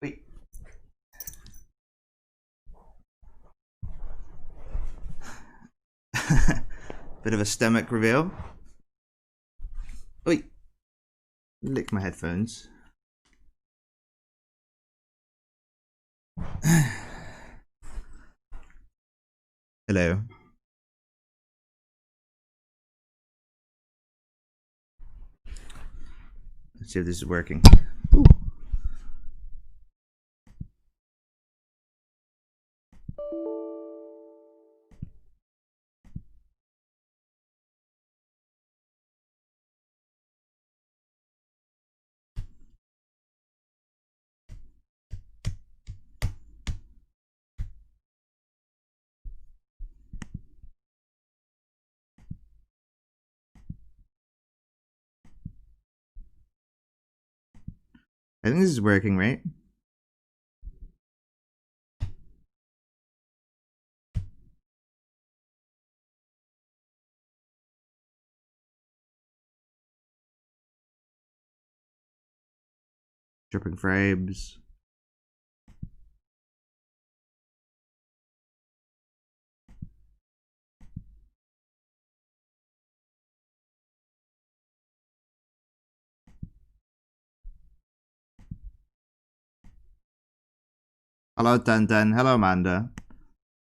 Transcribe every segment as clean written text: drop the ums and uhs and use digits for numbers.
Wait. Bit of a stomach reveal. Wait. Lick my headphones. Hello. Let's see if this is working. Ooh. I think this is working, right? Dripping frames. Hello, Tantan. Hello, Amanda.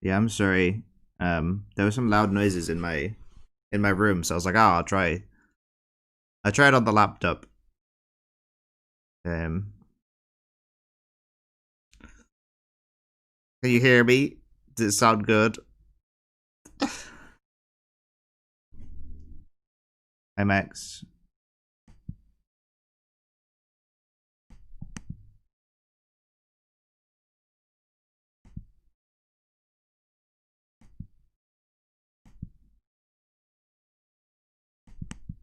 Yeah, I'm sorry. There were some loud noises in my room, so I was like, I'll try. I tried on the laptop. Can you hear me? Does it sound good? Hi, Max.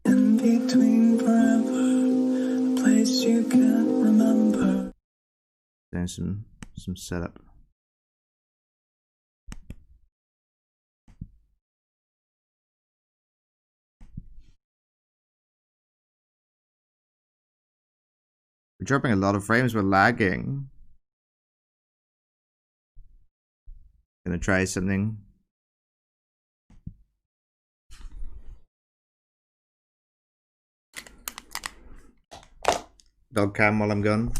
In between forever, a place you can't remember. There's some setup. We're dropping a lot of frames. We're lagging. Gonna try something. Dog cam while I'm gone.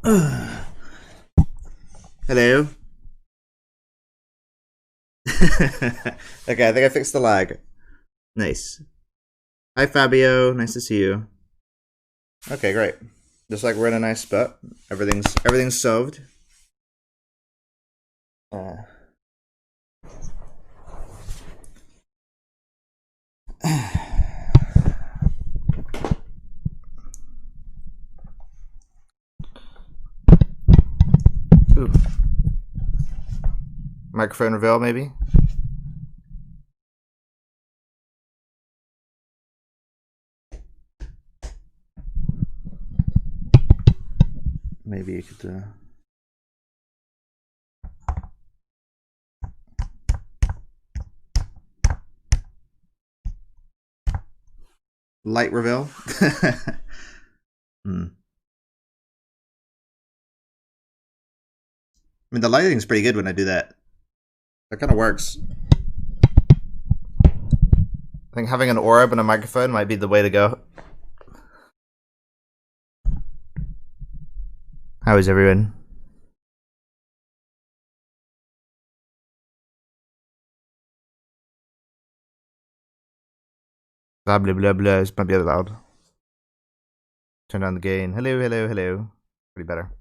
Hello. Okay, I think I fixed the lag. Nice. Hi, Fabio. Nice to see you. Okay, great. Just like we're in a nice spot. Everything's solved. Ooh. Microphone reveal, maybe? Maybe you could. Light reveal? Hmm. I mean, the lighting's pretty good when I do that. That kind of works. I think having an orb and a microphone might be the way to go. How is everyone? Blah blah blah blah. This might be a little loud. Turn down the gain. Hello, hello, hello. Pretty better.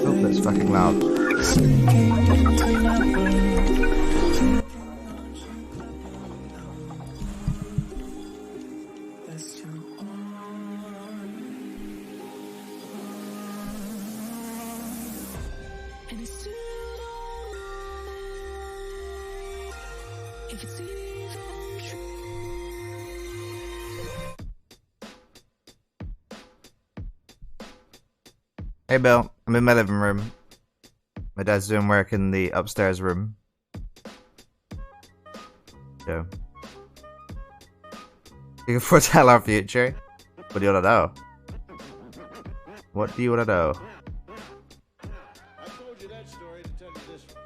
Oh, that's fucking loud. Hey Bill, I'm in my living room. My dad's doing work in the upstairs room. So you can foretell our future. What do you wanna know? What do you wanna know? I told you that story to tell you this one.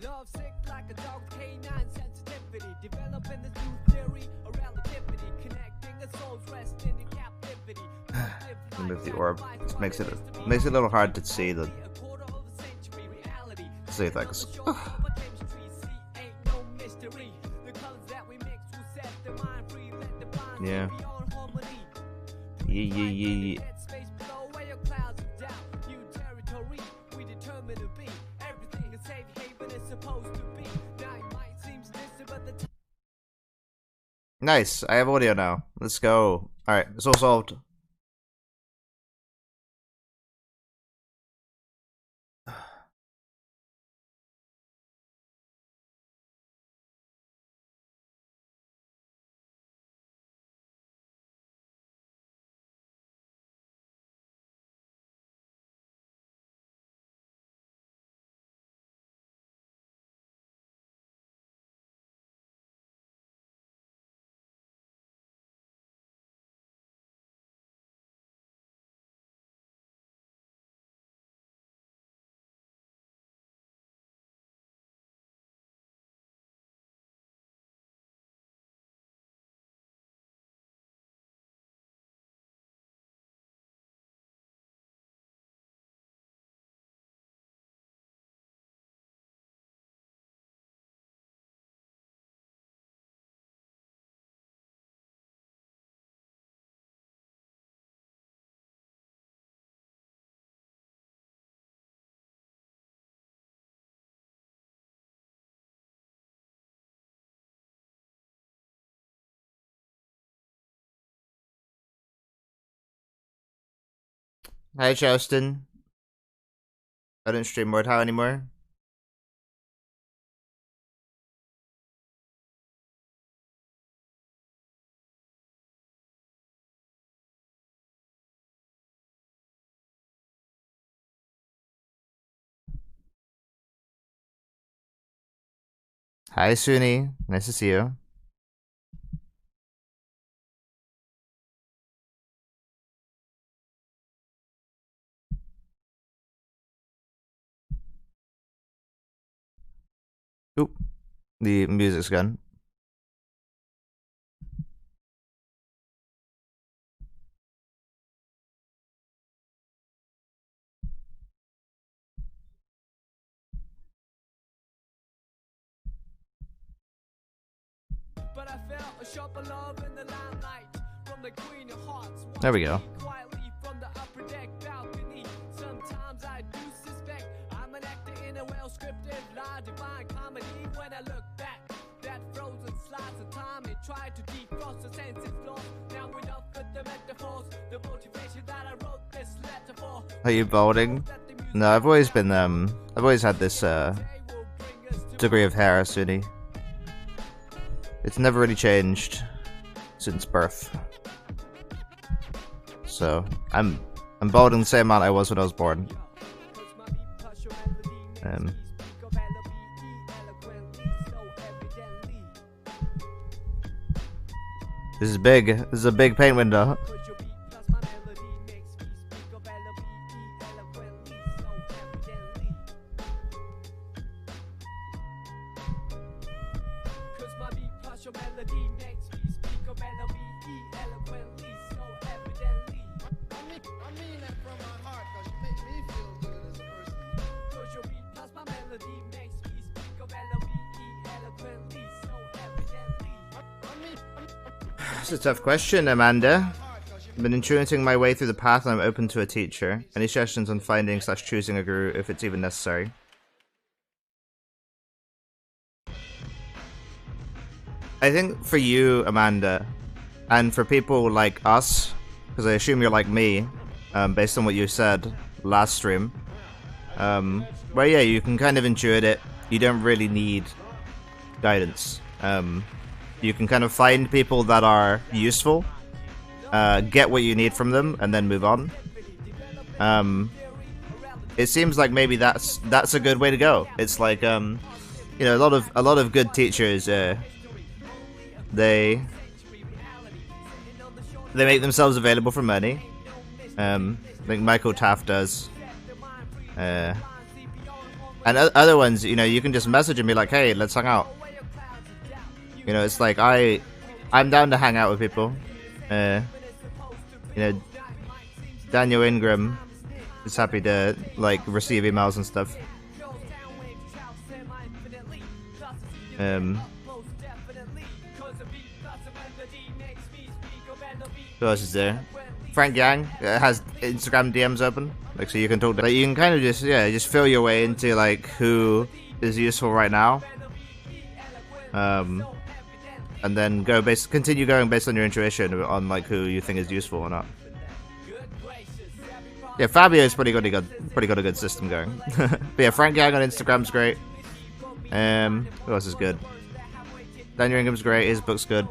Love sick like a dog with canine sensitivity, developing this new theory of relativity, connecting a soul's resting in captivity. Remove the orb. This makes it a little hard to see the things. Yeah. Yeah. Nice. I have audio now. Let's go. Alright, it's all solved. Hi, Justin. I don't stream Mordhau anymore. Hi, Suni. Nice to see you. Oop. The music's gone. But I felt a sharper love in the limelight from the Queen of Hearts. There we go. Quietly from the upper deck balcony. Sometimes I do suspect I'm an actor in a well-scripted lie, divine comedy. When I look back, that frozen slice of time, it tried to defrost the senses lost. Now enough with the metaphors, the motivation that I wrote this letter for. Are you balding? No, I've always been I've always had this degree of hair, Sunni. It's never really changed since birth. So I'm bald in the same amount I was when I was born. This is big. This is a big paint window. It's a tough question, Amanda. I've been intuiting my way through the path and I'm open to a teacher. Any suggestions on finding / choosing a guru if it's even necessary? I think for you, Amanda, and for people like us, because I assume you're like me, based on what you said last stream, well, yeah, you can kind of intuit it. You don't really need guidance. You can kind of find people that are useful, get what you need from them, and then move on. It seems like maybe that's a good way to go. It's like, you know, a lot of good teachers, they make themselves available for money. I think Michael Taft does. And other ones, you know, you can just message and be like, hey, let's hang out. You know, it's like, I'm down to hang out with people. You know, Daniel Ingram is happy to, like, receive emails and stuff. Who else is there? Frank Yang has Instagram DMs open, like, so you can talk to, like, you can kind of just, yeah, just feel your way into, like, who is useful right now. And then continue going based on your intuition on, like, who you think is useful or not. Yeah, Fabio's pretty got a good system going. But yeah, Frank Yang on Instagram's great. Who else is good? Daniel Ingram's great. His book's good.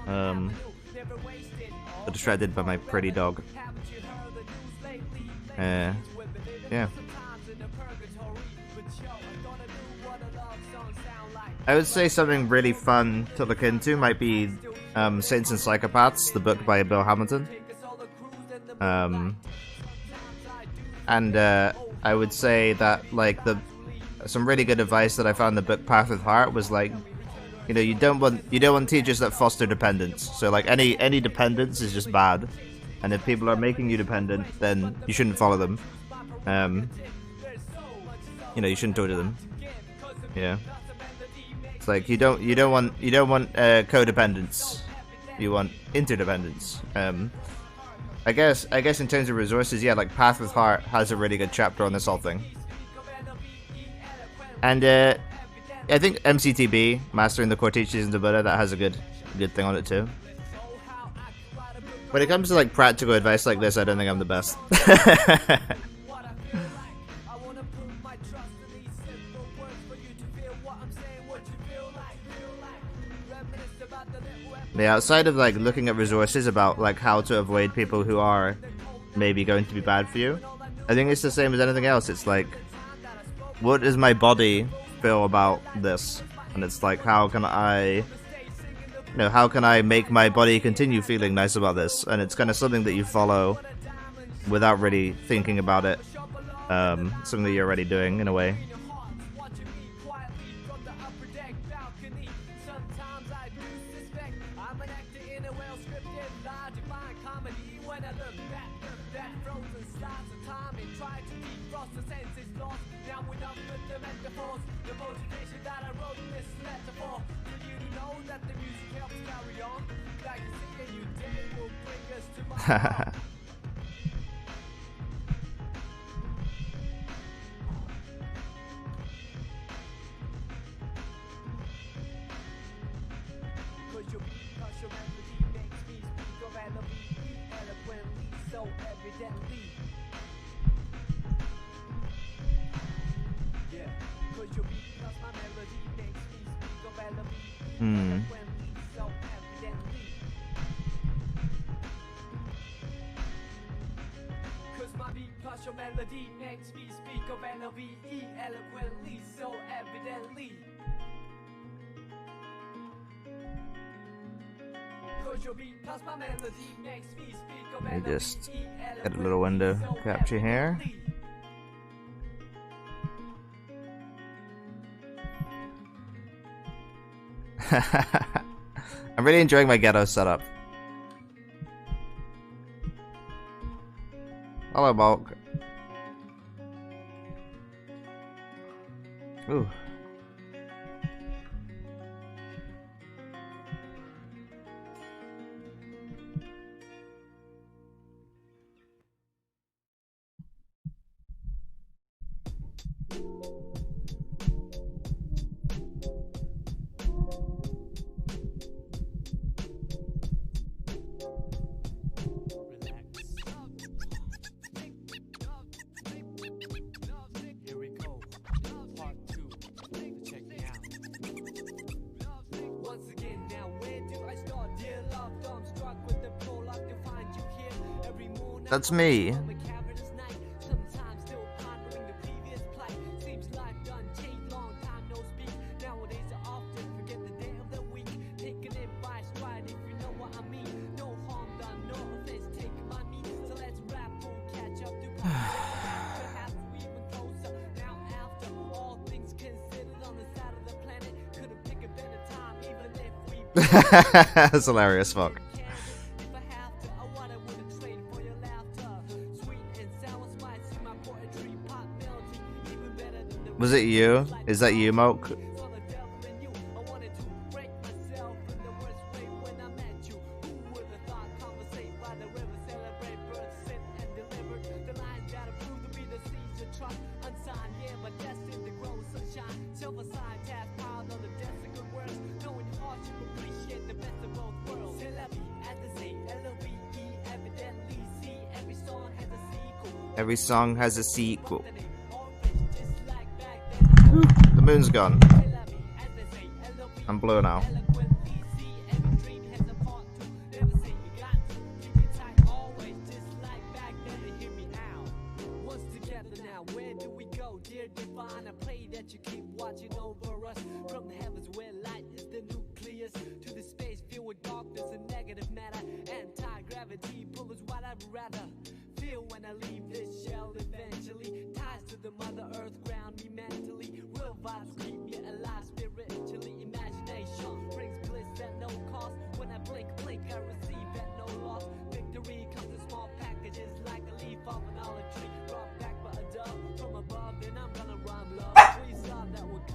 Got distracted by my pretty dog. Yeah. I would say something really fun to look into might be Saints and Psychopaths, the book by Bill Hamilton. And I would say that, like, some really good advice that I found in the book Path with Heart was, like, you know, you don't want teachers that foster dependence. So, like, any dependence is just bad, and if people are making you dependent, then you shouldn't follow them. You know, you shouldn't talk to them. Yeah. It's like you don't want codependence. You want interdependence. I guess in terms of resources, yeah, like Path with Heart has a really good chapter on this whole thing. And I think MCTB, Mastering the Core Teachings of the Buddha, that has a good thing on it too. When it comes to, like, practical advice like this, I don't think I'm the best. Yeah, outside of, like, looking at resources about, like, how to avoid people who are maybe going to be bad for you, I think it's the same as anything else. It's like, what does my body feel about this? And it's like, how can I make my body continue feeling nice about this? And it's kind of something that you follow without really thinking about it. Something that you're already doing in a way. upper deck balcony. Sometimes I do suspect I'm an actor in a well-scripted, large-defined comedy. When I look back, that frozen slice of time and try to defrost the senses lost. Now we're done with the metaphors, the motivation that I wrote this letter for you to know that the music helps carry on. Like a see a new day will bring us to my heart. Cause your melody makes me speak of eloquently, so evidently. Yeah, cause your beat plus my melody makes me speak of eloquently, so evidently. Cause my beat plus your melody makes me speak of L-O-V-E eloquently, so evidently. Let me just get a little window capture here. I'm really enjoying my ghetto setup. Hello, Bulk. Ooh. That's me. That's hilarious, fuck. Was it you? Is that you, Moke? Every song has a sequel. The moon's gone. I'm blue now.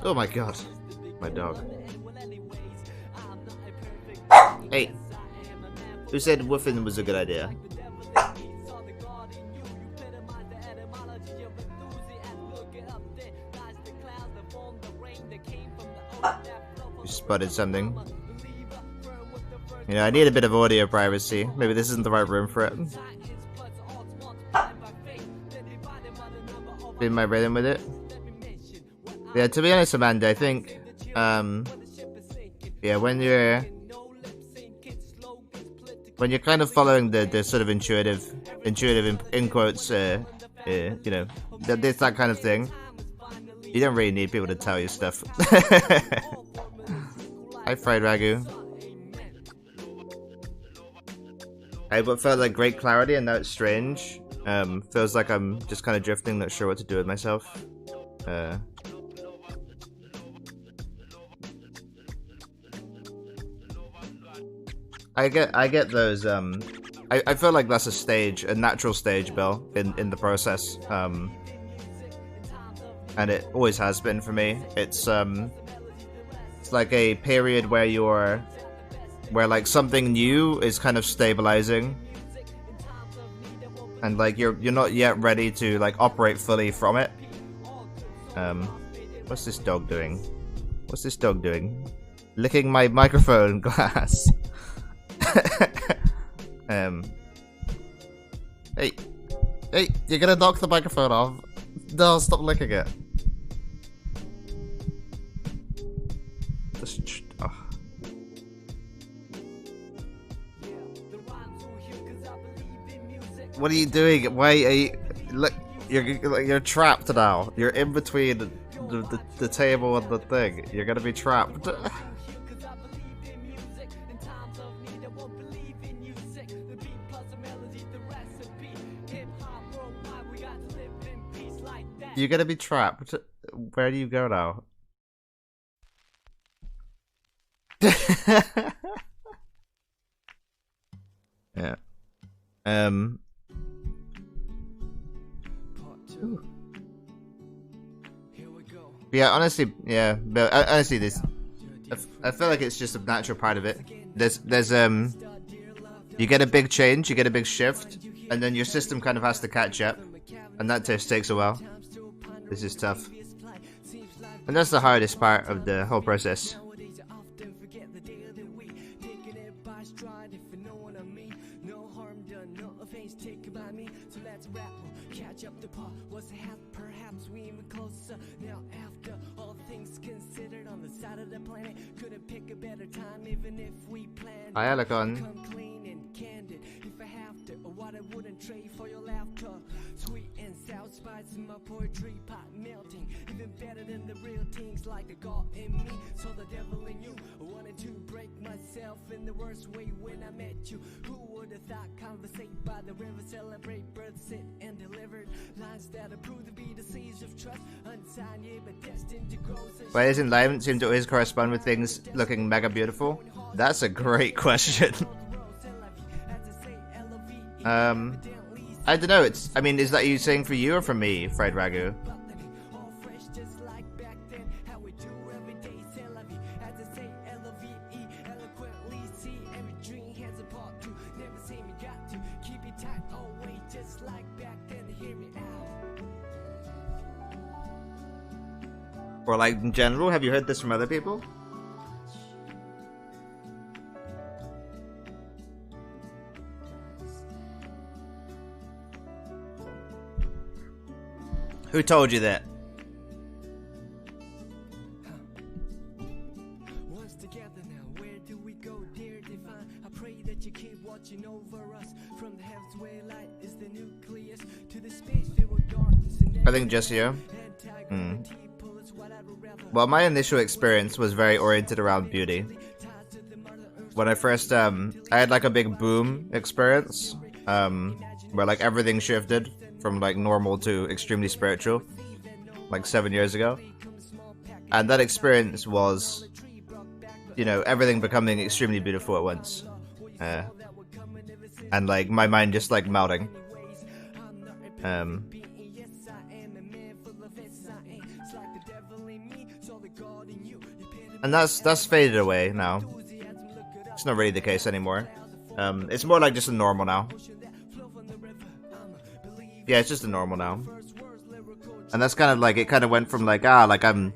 Oh my god, my dog. Hey, who said woofing was a good idea? You spotted something. You know, I need a bit of audio privacy. Maybe this isn't the right room for it. Been my rhythm with it. Yeah, to be honest, Amanda, I think, yeah, when you're kind of following the sort of intuitive in quotes, you know, that kind of thing, you don't really need people to tell you stuff. Hi, Fried Ragu. I felt like great clarity, and now it's strange. Feels like I'm just kind of drifting, not sure what to do with myself. I get those. I feel like that's a stage, a natural stage, Bill, in the process. And it always has been for me. It's like a period where like something new is kind of stabilizing, and like you're not yet ready to like operate fully from it. What's this dog doing? What's this dog doing? Licking my microphone glass. Hey, you're gonna knock the microphone off. No, stop licking it. Oh. What are you doing? Why are you... Look, you're trapped now. You're in between the table and the thing. You're gonna be trapped. You're gonna be trapped. Where do you go now? Yeah. Yeah, honestly, yeah, but honestly, this, I feel like it's just a natural part of it. There's you get a big change, you get a big shift, and then your system kind of has to catch up, and that just takes a while. This is tough, and that's the hardest part of the whole process. Hi, Alicon. Sweet and sour spice in my poetry pot melting, even better than the real things like the God in me. So the devil in you, I wanted to break myself in the worst way when I met you. Who would have thought conversate by the river, celebrate birth, sit and delivered lines that are proved to be the seeds of trust, unsigned yet but destined to grow. Why doesn't enlightenment seem to always correspond with things looking mega beautiful? That's a great question. I don't know, it's, I mean, is that you saying for you or for me, Fried Ragu? Or like in general, have you heard this from other people? Who told you that? Once together now, where do we go, dear divine? I pray that you keep watching over us from the heavens where light is the nucleus to the space filled with darkness. I think just you. Well, my initial experience was very oriented around beauty. When I first, I had like a big boom experience, where like everything shifted from like normal to extremely spiritual, like 7 years ago. And that experience was, you know, everything becoming extremely beautiful at once. And like my mind just like melting. And that's faded away now. It's not really the case anymore. It's more like just a normal now. Yeah, it's just a normal now. And that's kind of like, it kind of went from like, like I'm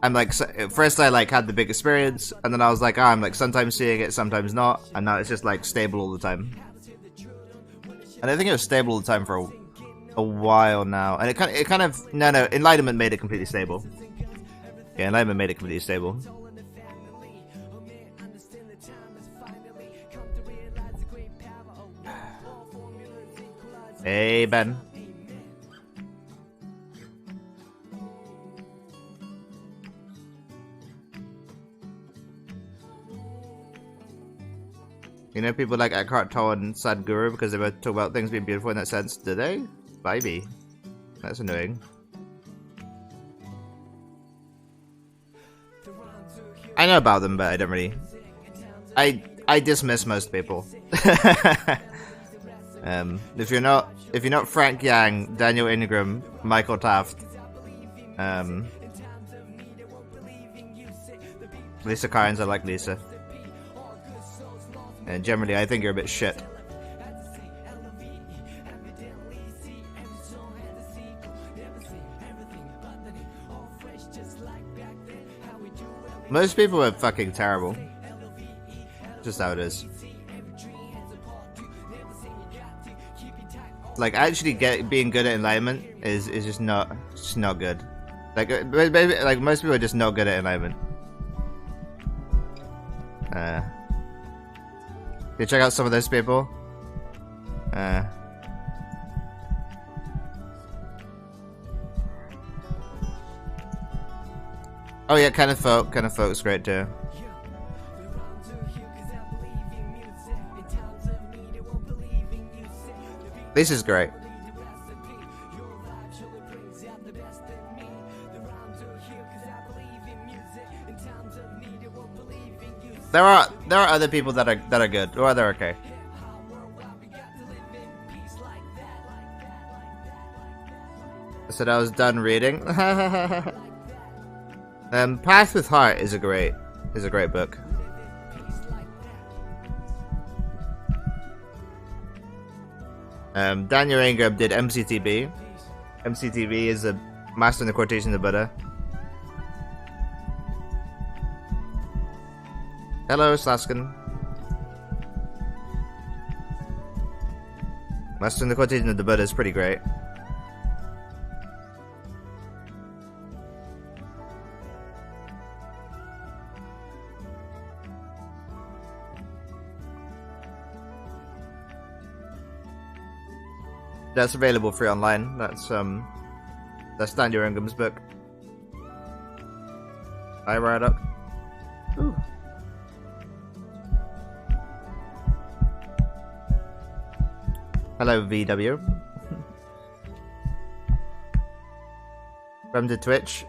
like, at first I like had the big experience, and then I was like, I'm like sometimes seeing it, sometimes not, and now it's just like stable all the time. And I think it was stable all the time for a while now, and it kind of no, enlightenment made it completely stable. Yeah, enlightenment made it completely stable. Hey, Ben. You know, people like Eckhart Tolle and Sadhguru because they both talk about things being beautiful in that sense. Do they? Maybe. That's annoying. I know about them, but I don't really. I I dismiss most people. If you're not Frank Yang, Daniel Ingram, Michael Taft, Lisa Kynes, I like Lisa. And generally, I think you're a bit shit. Most people are fucking terrible. Just how it is. Like, actually being good at enlightenment is just not good. Like most people are just not good at enlightenment. You check out some of those people. Oh yeah, Kenneth Folk's great too. This is great. There are other people that are good, or they're okay. I said I was done reading. Path with Heart is a great book. Daniel Ingram did MCTB. MCTB is a Master in the Quotation of the Buddha. Hello, Slaskin. Master in the Quotation of the Buddha is pretty great. That's available free online. That's Daniel Ingram's book. I ride up. Ooh. Hello, VW. From to Twitch.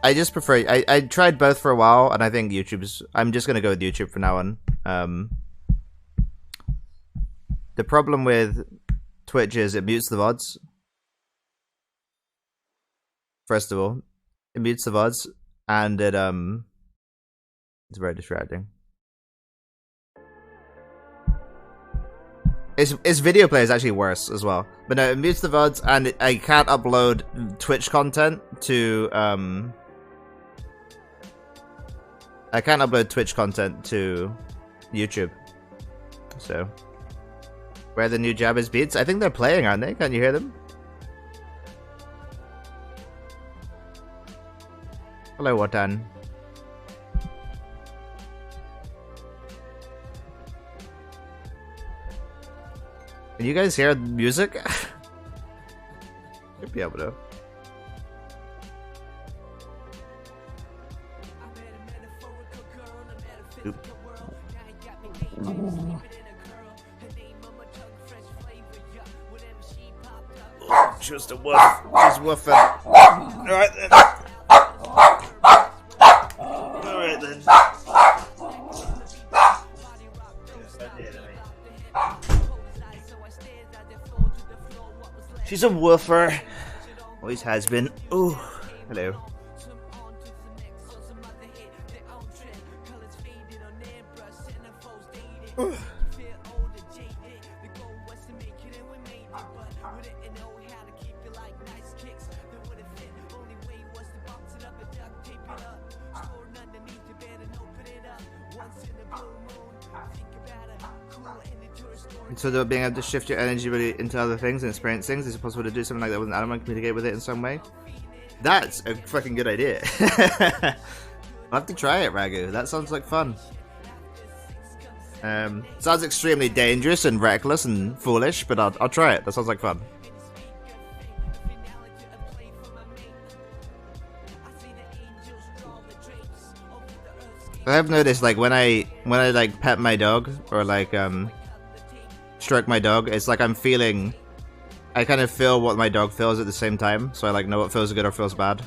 I just prefer. I tried both for a while, and I think YouTube's. I'm just gonna go with YouTube from now on. The problem with Twitch is it mutes the VODs. First of all, it mutes the VODs, and it's very distracting. Its video play is actually worse as well. But no, it mutes the VODs, and I can't upload Twitch content to I can't upload Twitch content to YouTube. So, where are the new Jabba's beats? I think they're playing, aren't they? Can you hear them? Hello, Watan. Can you guys hear the music? Should be able to. Oop. Just a woof. Just woofing. Alright then. Alright then. She's a woofer. Always has been. Ooh. Hello. Ooh. So that being able to shift your energy really into other things and experience things, is it possible to do something like that with an animal and communicate with it in some way? That's a fucking good idea. I'll have to try it, Ragu. That sounds like fun. Sounds extremely dangerous and reckless and foolish, but I'll try it. That sounds like fun. I have noticed, like, when I like pet my dog or like stroke my dog, it's like I kind of feel what my dog feels at the same time, so I like know what feels good or feels bad.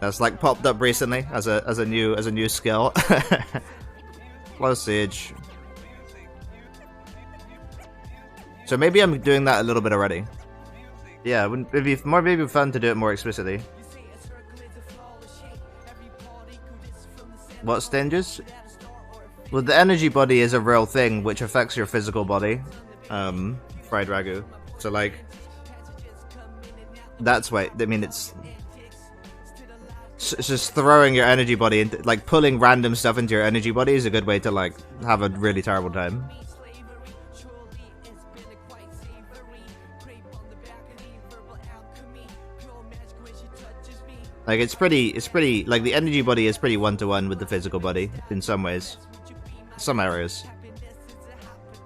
That's like popped up recently as a new skill. Flow siege. So maybe I'm doing that a little bit already. Yeah, it'd be maybe fun to do it more explicitly. What stinges? Well, the energy body is a real thing which affects your physical body. Fried ragu. So like, that's why. I mean, it's just throwing your energy body into, like, pulling random stuff into your energy body is a good way to like have a really terrible time. Like it's pretty like the energy body is pretty one-to-one with the physical body in some ways, some areas.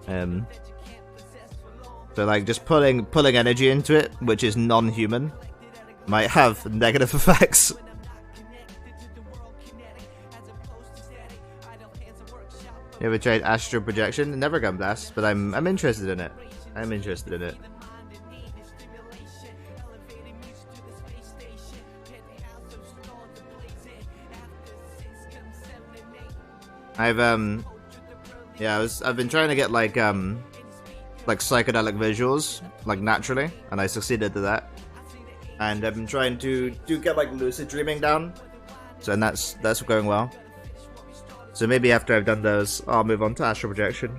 So like just pulling energy into it, which is non-human, might have negative effects. You ever tried astral projection? It never come to us, but I'm interested in it. I'm interested in it. I've been trying to get like psychedelic visuals like naturally, and I succeeded to that. And I've been trying to get like lucid dreaming down, so and that's going well. So maybe after I've done those, I'll move on to astral projection.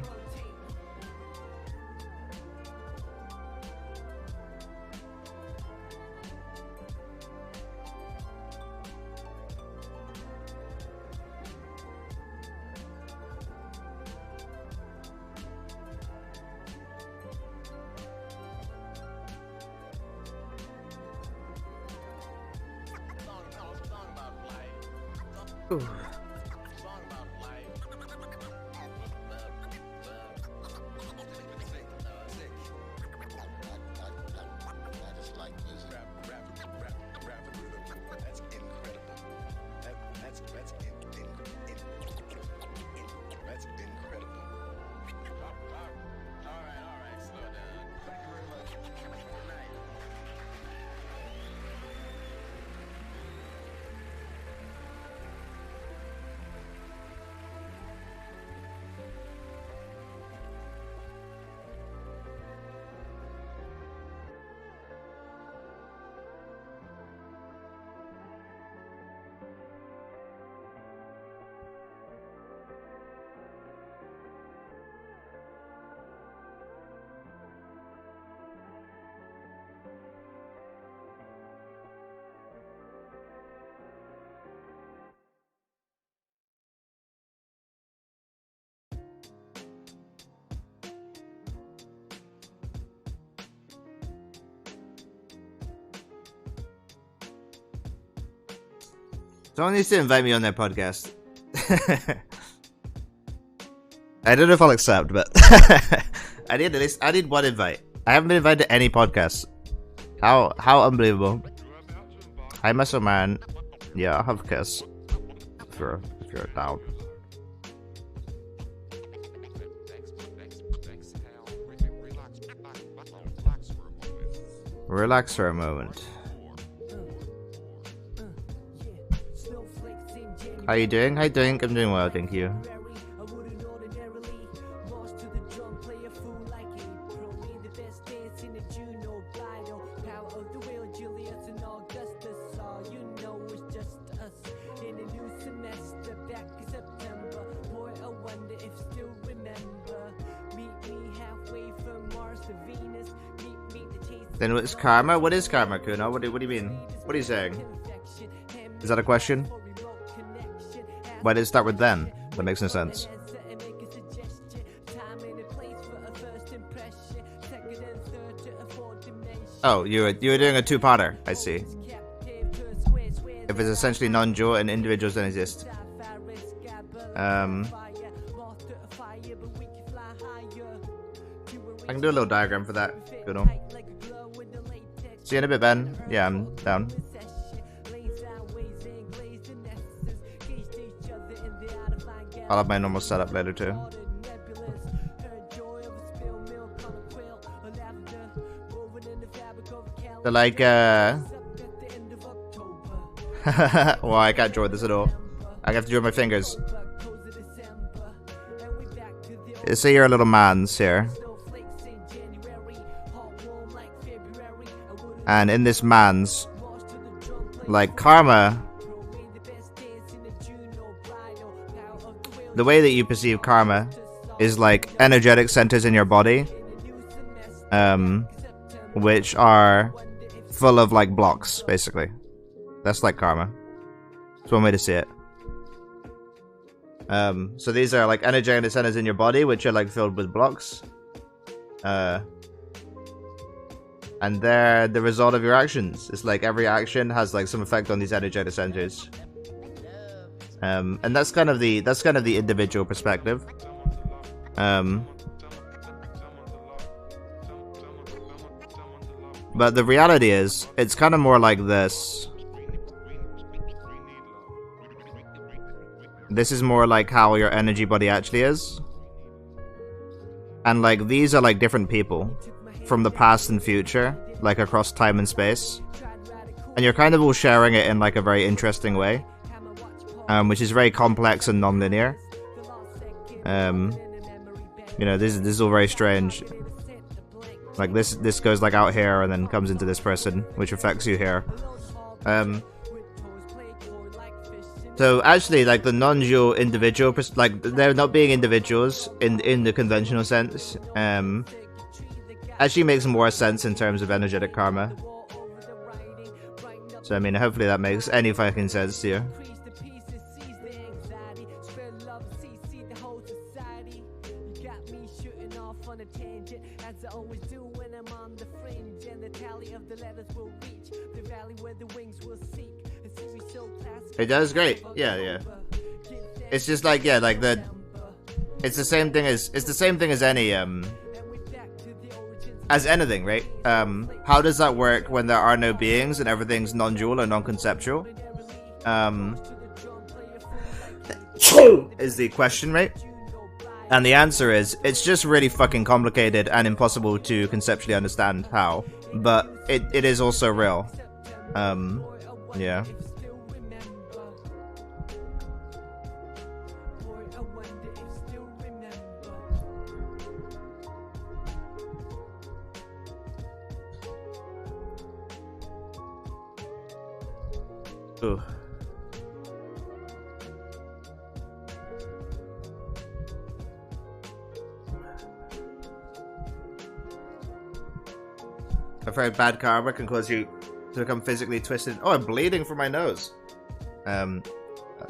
Ooh. Someone needs to invite me on their podcast. I don't know if I'll accept, but I need one invite. I haven't been invited to any podcasts. How unbelievable. Hi, Muscle Man. Yeah, I'll have a kiss. If you're down. Relax for a moment. How you doing? How you doing? I'm doing well, thank you. Then what's karma? What is karma, Kuno? What do you mean? What are you saying? Is that a question? Why did it start with then? That makes no sense. Oh, you were doing a two-parter. I see. If it's essentially non-dual and individuals don't exist. I can do a little diagram for that. Good on. See you in a bit, Ben. Yeah, I'm down. I'll have my normal setup later too. So like, Well, I can't draw this at all. I have to draw my fingers. Say you're a little man's here. And in this man's, like, karma, the way that you perceive karma is like energetic centers in your body, which are full of like blocks, basically. That's like karma. That's one way to see it. So these are like energetic centers in your body, which are like filled with blocks. And they're the result of your actions. It's like every action has like some effect on these energetic centers. And that's kind of the individual perspective. But the reality is, it's kind of more like this. This is more like how your energy body actually is. And like these are like different people from the past and future, like across time and space. And you're kind of all sharing it in like a very interesting way. Which is very complex and non-linear. You know, this is all very strange. Like this goes like out here and then comes into this person, which affects you here. So actually, like the non-dual individual, like they're not being individuals in the conventional sense. Actually makes more sense in terms of energetic karma. So I mean, hopefully that makes any fucking sense to you. It does great. Yeah. It's just like, yeah, like it's the same thing as any as anything, right? How does that work when there are no beings and everything's non-dual or non-conceptual? Is the question, right? And the answer is, it's just really fucking complicated and impossible to conceptually understand how. But it is also real. Yeah. Ooh. I've heard bad karma can cause you to become physically twisted. Oh, I'm bleeding from my nose. Bad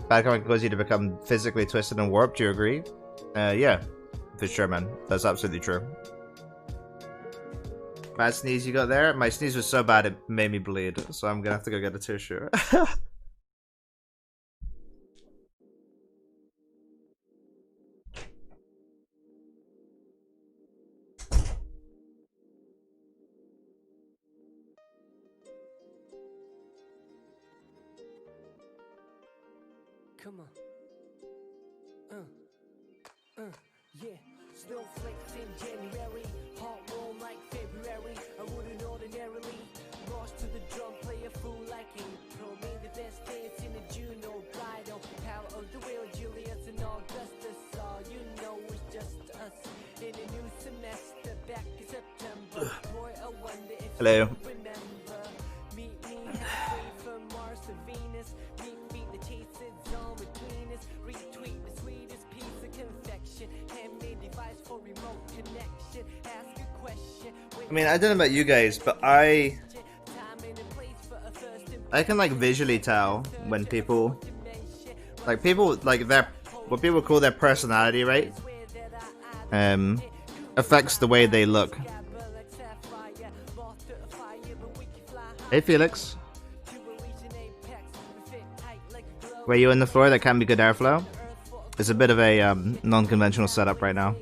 karma can cause you to become physically twisted and warped. Do you agree? Yeah, for sure, man. That's absolutely true. Bad sneeze you got there? My sneeze was so bad it made me bleed, so I'm gonna have to go get a tissue. Come on. Yeah. Snowflakes in January, hot warm like February. I wouldn't ordinarily rush to the drum, play a fool like April. Made the best dance in a June or bridal. Power of the wheel, Julius and Augustus. All you know it's just us in a new semester. Back in September. Boy, I wonder if Hello. you remember. Meet me halfway from Mars to Venus. Meet the chases on between us. Retweet the sweetest piece of confection. Handmade device for remote connection. Ask a question. I mean, I don't know about you guys, but I can like visually tell when people like their what people call their personality, right? Affects the way they look. Hey Felix. Were you in the floor? There can be good airflow. It's a bit of a non-conventional setup right now.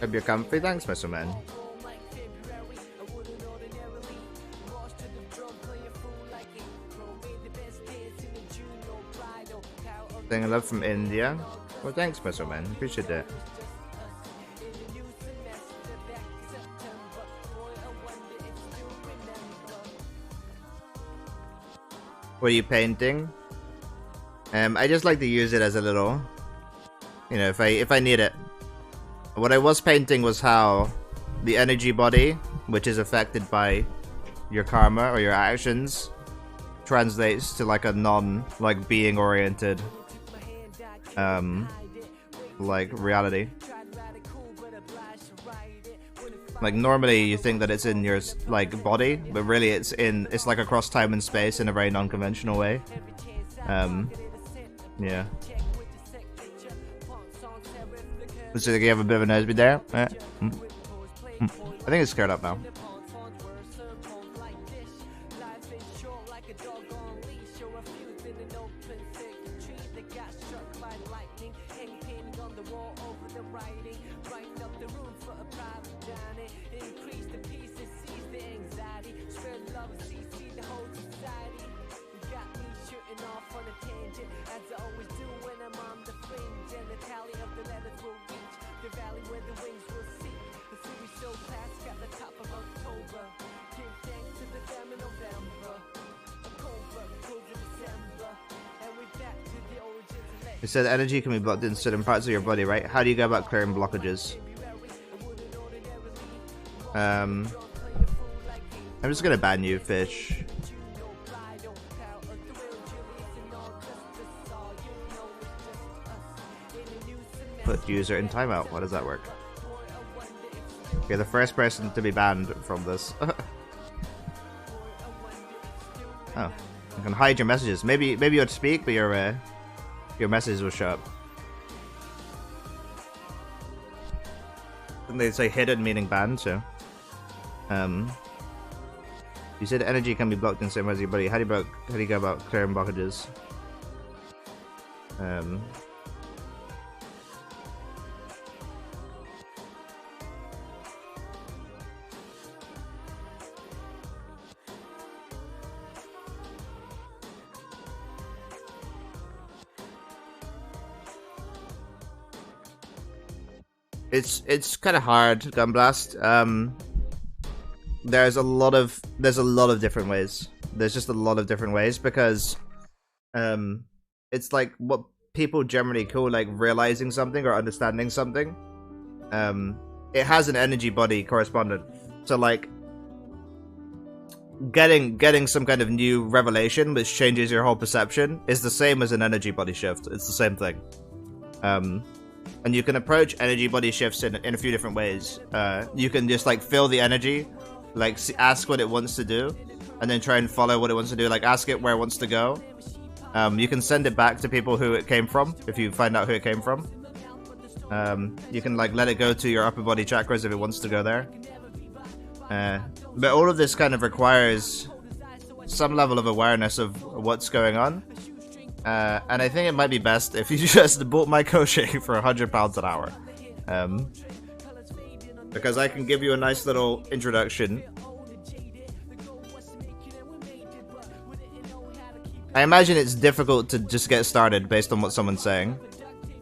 Hope you're comfy. Thanks, Mr. Man. Saying love from India. Well, thanks, Mr. Man. Appreciate that. What are you painting? I just like to use it as a little, you know, if I need it. What I was painting was how the energy body, which is affected by your karma or your actions, translates to like a like being oriented like reality. Like normally you think that it's in your like body, but really it's like across time and space in a very non-conventional way. Yeah. Looks like you have a bit of a nosebleed there. I think it's cleared up now. You said energy can be blocked in certain parts of your body, right? How do you go about clearing blockages? I'm just gonna ban you, fish. Put user in timeout. How does that work? You're the first person to be banned from this. Oh, you can hide your messages. Maybe you would speak, but your messages will show up. And they say hidden meaning banned, so. You said energy can be blocked in certain ways of your body. How do you go about clearing blockages? It's kind of hard, Gunblast. There's a lot of different ways. There's just a lot of different ways because it's like what people generally call like realizing something or understanding something. It has an energy body correspondent. So like getting some kind of new revelation which changes your whole perception is the same as an energy body shift. It's the same thing. And you can approach energy body shifts in a few different ways. You can just like feel the energy, like ask what it wants to do, and then try and follow what it wants to do. Like ask it where it wants to go. You can send it back to people who it came from if you find out who it came from. You can like let it go to your upper body chakras if it wants to go there. But all of this kind of requires some level of awareness of what's going on. And I think it might be best if you just bought my crochet for £100 an hour. Because I can give you a nice little introduction. I imagine it's difficult to just get started based on what someone's saying.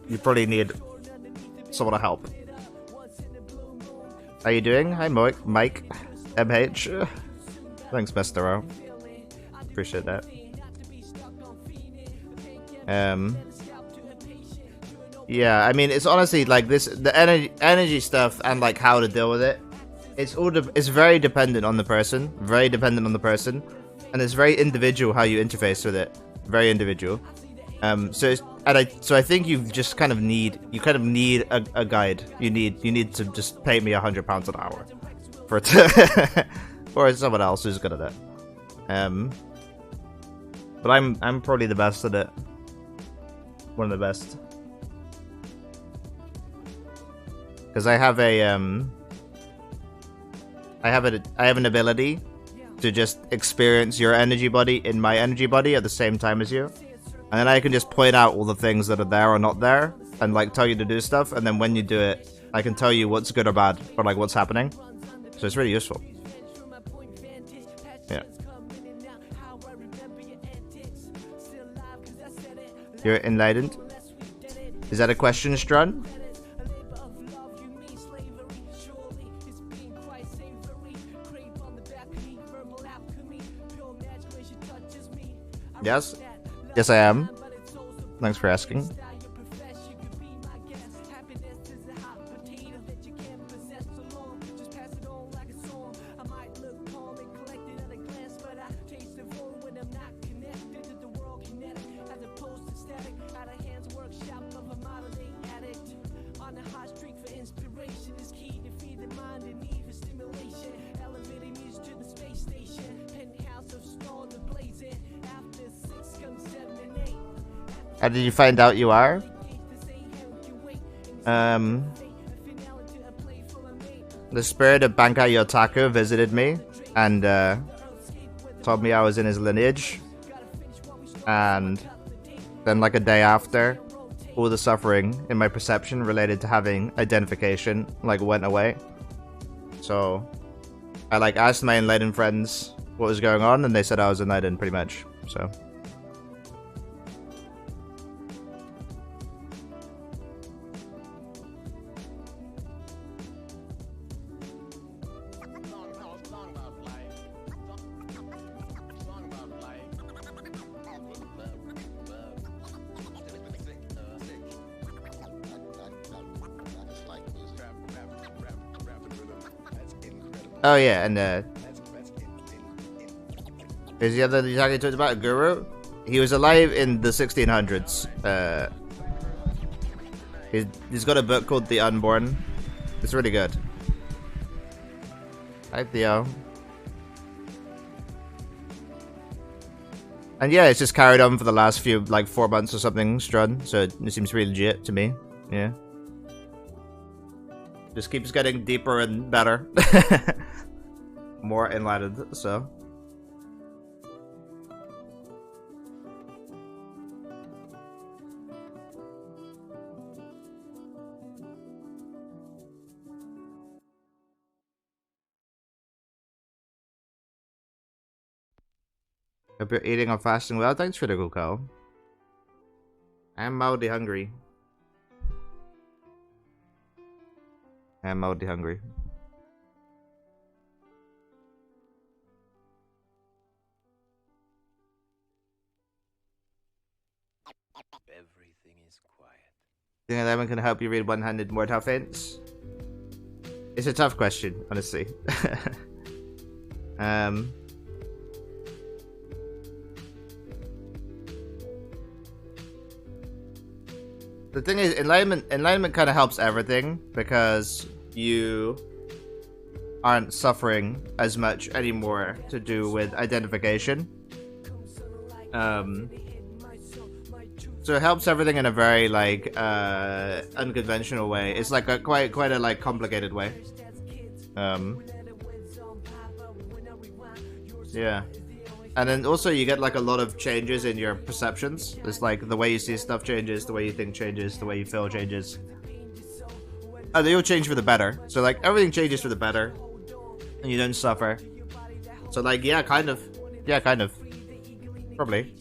You probably need someone to help. How you doing? Hi, Mike. MH. Thanks, Mr. O. Appreciate that. Yeah, I mean, it's honestly like this, the energy stuff and like how to deal with it. It's very dependent on the person, and it's very individual how you interface with it, very individual. So I think you just kind of need a guide. You need to just pay me £100 an hour for it to, or someone else who's good at it. But I'm probably the best at it. One of the best. Because I have an ability to just experience your energy body in my energy body at the same time as you. And then I can just point out all the things that are there or not there and like tell you to do stuff, and then when you do it, I can tell you what's good or bad, or like what's happening. So it's really useful. Yeah. You're enlightened? Is that a question, Strun? Yes? Yes, I am. Thanks for asking. How did you find out you are? The spirit of Bankai Yotaku visited me and told me I was in his lineage. And then like a day after, all the suffering in my perception related to having identification like went away. So I like asked my enlightened friends what was going on, and they said I was enlightened pretty much. So oh yeah, and is the other Yutaka talked about Guru? He was alive in the 1600s. He's got a book called The Unborn. It's really good. Hi Theo. And yeah, it's just carried on for the last few, like 4 months or something, Strun. So it seems really legit to me. Yeah. Just keeps getting deeper and better. More enlightened, so. Hope you're eating or fasting well. Thanks for the cool call. I'm mildly hungry. I'm mildly hungry. Everything is quiet. Do you think that can help you read one-handed mortal feints? It's a tough question, honestly. The thing is, enlightenment kind of helps everything because you aren't suffering as much anymore to do with identification. So it helps everything in a very like unconventional way. It's like a quite a like complicated way. Yeah. And then also you get like a lot of changes in your perceptions. It's like the way you see stuff changes, the way you think changes, the way you feel changes. And they all change for the better. So like everything changes for the better. And you don't suffer. So like yeah, kind of. Yeah, kind of. Probably.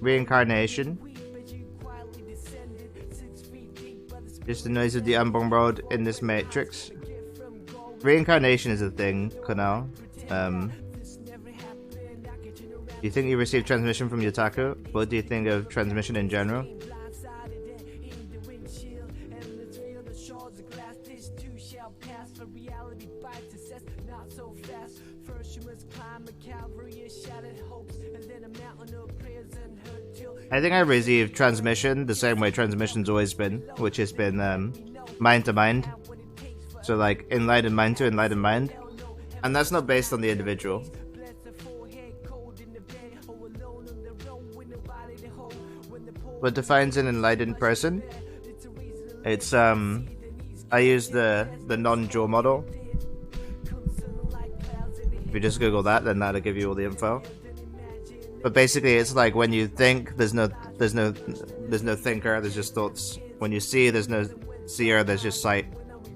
Reincarnation. Just the noise of the unborn world in this matrix. Reincarnation is a thing, Kunal. Do you think you received transmission from Yotaku? What do you think of transmission in general? I think I received transmission the same way transmission's always been, which has been mind to mind. So like enlightened mind to enlightened mind. And that's not based on the individual. What defines an enlightened person? It's I use the non-dual model. If you just Google that, then that'll give you all the info. But basically, it's like when you think, there's no thinker. There's just thoughts. When you see, there's no seer. There's just sight.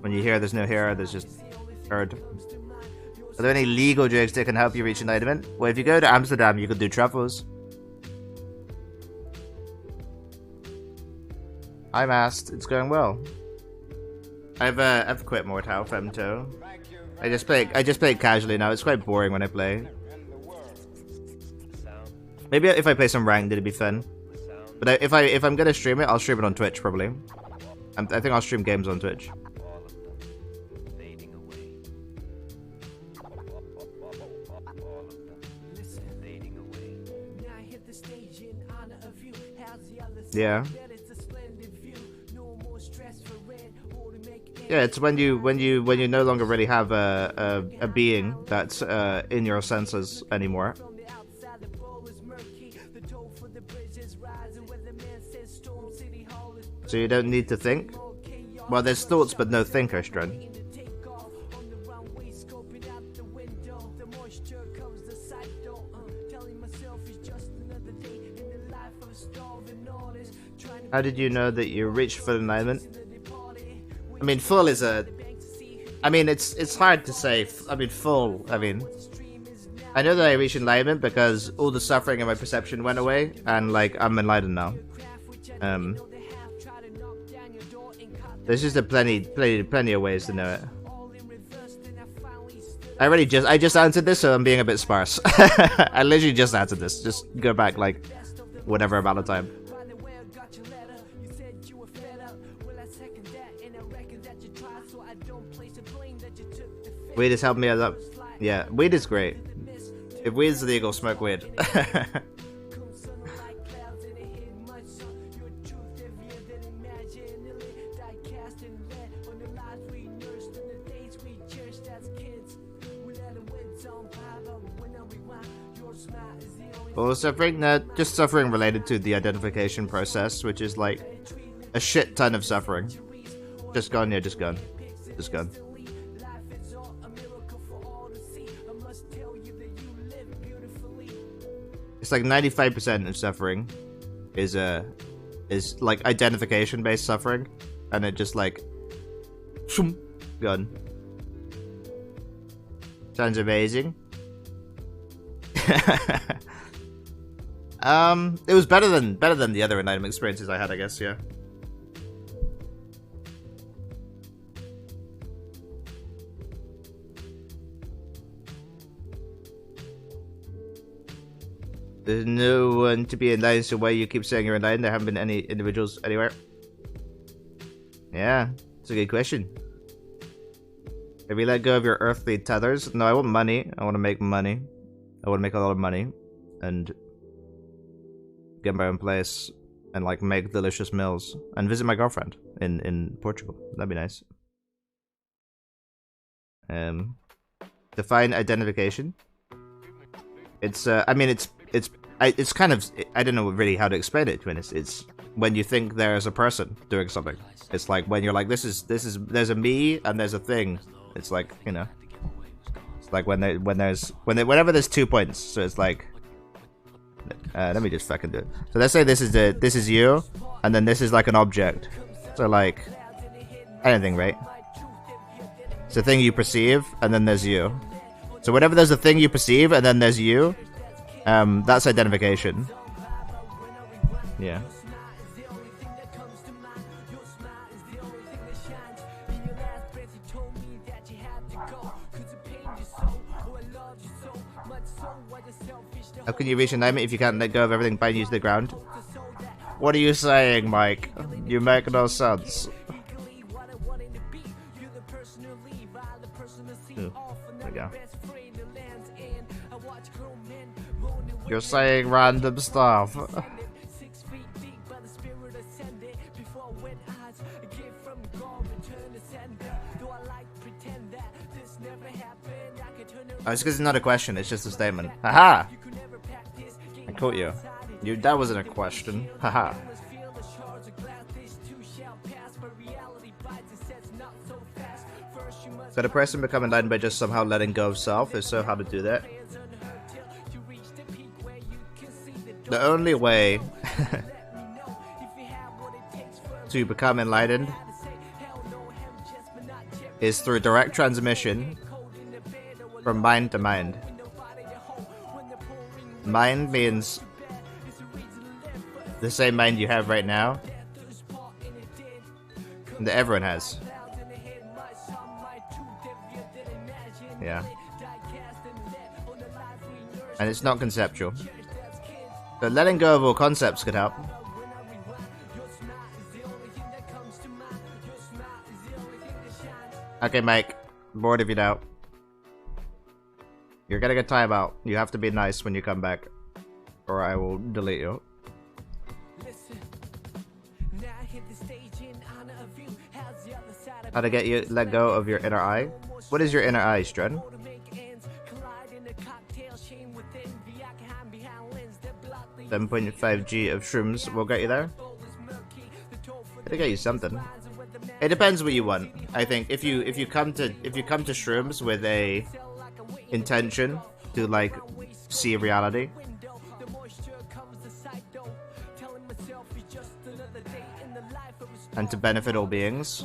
When you hear, there's no hearer. There's just heard. Are there any legal drugs that can help you reach enlightenment? Well, if you go to Amsterdam, you could do truffles. I'm asked. It's going well. I've quit Mortal Femto. I just play it casually now. It's quite boring when I play. Maybe if I play some ranked, it'd be fun. But if I'm gonna stream it, I'll stream it on Twitch probably. I think I'll stream games on Twitch. Yeah. Yeah, it's when you no longer really have a being that's in your senses anymore. So you don't need to think? Well, there's thoughts but no thinker, Strun. How did you know that you reached full enlightenment? I mean, full is a... I mean, it's hard to say. I mean, full, I mean... I know that I reached enlightenment because all the suffering in my perception went away, and, like, I'm enlightened now. There's just plenty of ways to know it. I just answered this, so I'm being a bit sparse. I literally just answered this. Just go back, like, whatever amount of time. Weed has helped me a lot. Yeah, weed is great. If weed is legal, smoke weed. Or suffering? No, just suffering related to the identification process, which is like a shit ton of suffering. Just gone, yeah, just gone. Just gone. It's like 95% of suffering is like identification based suffering, and it just like gone. Sounds amazing. It was better than the other enlightenment experiences I had, I guess, yeah. There's no one to be enlightened, so why you keep saying you're enlightened? There haven't been any individuals anywhere. Yeah, it's a good question. Have you let go of your earthly tethers? No, I want money. I want to make money. I want to make a lot of money. And get my own place. And like make delicious meals. And visit my girlfriend in Portugal. That'd be nice. Define identification. It's I mean it's kind of, I don't know really how to explain it, to be honest. It's when you think there's a person doing something. It's like when you're like, there's a me and there's a thing. It's like, you know, it's like whenever there's 2 points. So it's like, let me just fucking do it. So let's say this is you, and then this is like an object. So like anything, right? It's a thing you perceive, and then there's you. So whenever there's a thing you perceive, and then there's you, that's identification. Yeah. How can you reach enlightenment if you can't let go of everything binding you to the ground? What are you saying, Mike? You make no sense. Ooh, there we go. You're saying random stuff. Oh, it's because it's not a question, it's just a statement. Haha! I caught you. That wasn't a question. Haha. Could a person become enlightened by just somehow letting go of self? If so, how to do that? The only way to become enlightened is through direct transmission from mind to mind. Mind means the same mind you have right now that everyone has. Yeah. And it's not conceptual. So letting go of all concepts could help. Okay, Mike. Bored of you now. You're getting a timeout. You have to be nice when you come back, or I will delete you. How to get you let go of your inner eye? What is your inner eye, Strun? 7.5G of shrooms will get you there. It'll get you something. It depends what you want. I think if you come to shrooms with a intention to like see reality and to benefit all beings,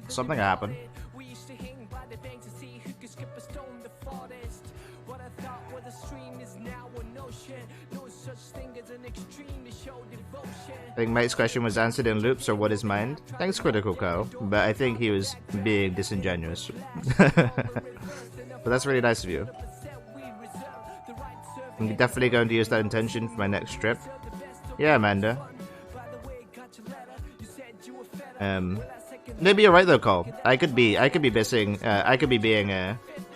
something will happen. I think Mike's question was answered in loops, or what is mind? Thanks, Critical Co. But I think he was being disingenuous. But that's really nice of you. I'm definitely going to use that intention for my next trip. Yeah, Amanda. Maybe you're right though, Cole. I could be missing. I could be being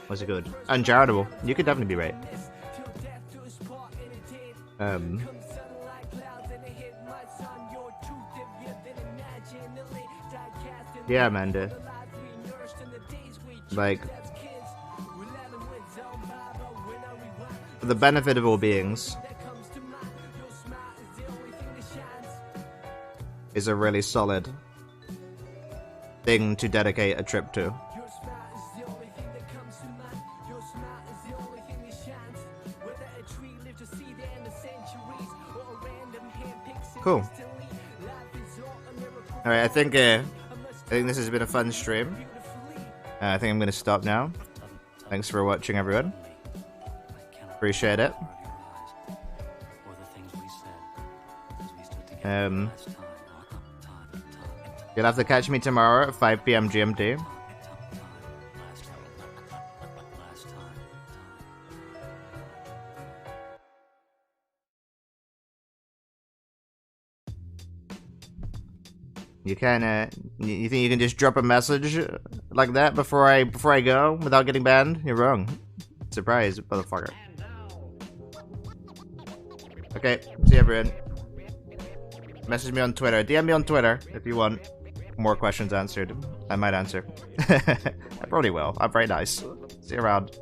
what's it called? Uncharitable. You could definitely be right. Yeah, Amanda. Like, for the benefit of all beings is a really solid thing to dedicate a trip to. Cool. Alright, I think this has been a fun stream. I think I'm going to stop now. Thanks for watching, everyone. Appreciate it. You'll have to catch me tomorrow at 5 PM GMT. You can, you think you can just drop a message like that before I go without getting banned? You're wrong. Surprise, motherfucker. Okay, see you, everyone. Message me on Twitter. DM me on Twitter if you want more questions answered. I might answer. I probably will. I'm very nice. See you around.